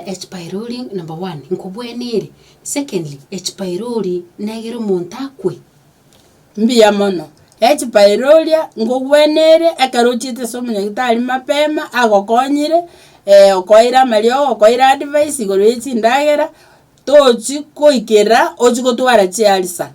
H pylori number 1 nkubwenere. Secondly, H pylori negere umuntu akwe. Mbiya mono. H pylori ngubwenere akaruchite somunyagitari mapema agokonyire okoira mario okoira advice igorwezi ndagera tochi koikera ochigotwara chialisa.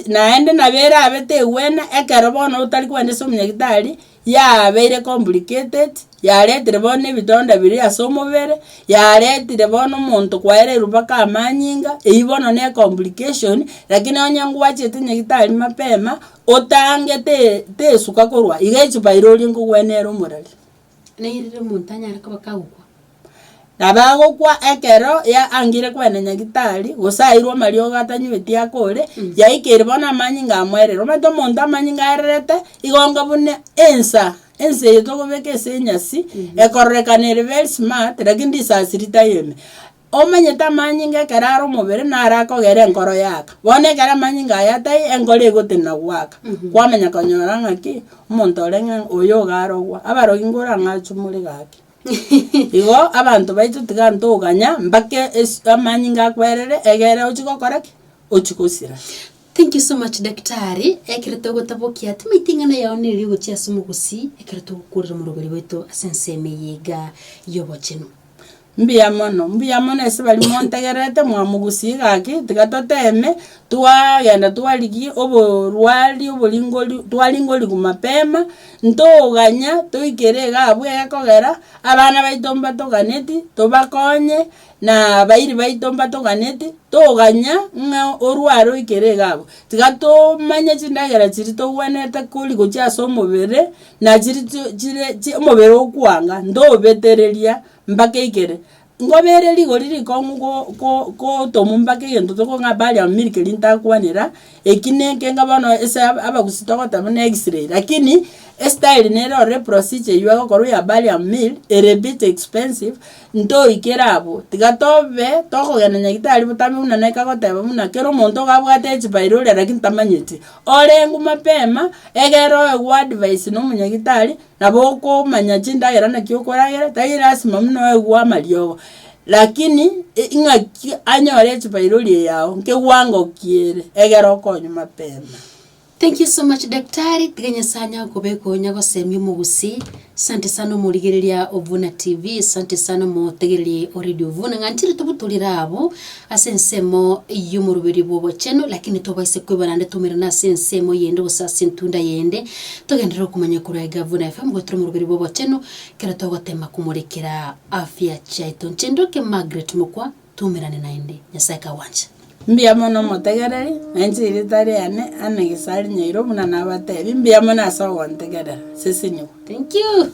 Naende nabera abete wena ekarabona utari kwende somunyagitari ya very complicated ya letire bone bitonda biri asomobere ya letire bone umuntu kwaere rubaka amanyinga eibono ne complication lakini onyangu wachete nyagitari mapema otange te suka korwa igechi pylori ngwenero murali neirire umuntu anyara kabakagukwa nabago kwa ekero ya angire kwene nyagitari gosairwa mario gatanyibeti akore ya ikere bona amanyinga amwerero mato monta amanyinga erete igonga bune ense yetogobeke senyasi ekorekanere very smart lakini disasirita yeme omanyeta amanyinga keraro mobere narakogera enkoro yaka bone kera amanyinga yatai enkoro egotena gwaka kwamenya konyora ngaki omonto orenga oyo garogwa abarogi ngora ngachumure gaki igo abantu baitu tigantuganya mbake amanyinga akwerere egere ochikokoraki ochikosira. Thank you so much daktari ekereto gotabokia tumitingana yao niri gochia sumugusi ekereto gukurira murugori wetu asenseme yiga yobocheno. Mbiya mono ese bali montegerete mwamugusi gaki tigatoteme twagenda twaligi oborwali obolingoli twalingoli kumapema ntoganya toikere gabwe yakogera abana baitomba toganeti tobakonye na bairi baitomba toganeti toganya nga orwaro ikere gabo tigato manya chindagera chiri togwenete kuli gocha somobere na chiri omobere okwanga ndobetereria mbake ikere ngobere ligoriri ko tomumbake gento toko ngabali amirike lintakwanira ekineke ngabano esa abagusitokota mune x-ray lakini style nero re procedure yuago koru ya bali amil a bit expensive ndo ikerabo tigatobe toko gena nyagitari butami una neka goteba muna kero monto gabwate H pylori lakini tamanyeti orengu mapema egero advice no munyagitari naboko manyachinda era nakiyokoragera tayirasima muno egwa maliogo lakini inga anyore H pylori yao nke wango kiere egero konyo mapema. Thank you so much daktari tiganya sanya kubeko nyago semi mugusi sante sana murigereria Ovuna TV sante sana mutegereria already Ovuna ngantiri tubutulira abo asensemo yumurubiri bobo cheno lakini tobaise kwebarande tumirana asensemo yende usasintunda yende togendera kumanya kuraiga Ovuna FM gotro murubiri bobo cheno kera togotema kumurekera afya chaito chendoke Margaret mukwa tumirane naende nyasaika wanje. Mbiya mono motegereri enchiri tari ane gisari nyairo muna nabatebi mbiya mono aso wantegerera sesinyo. Thank you.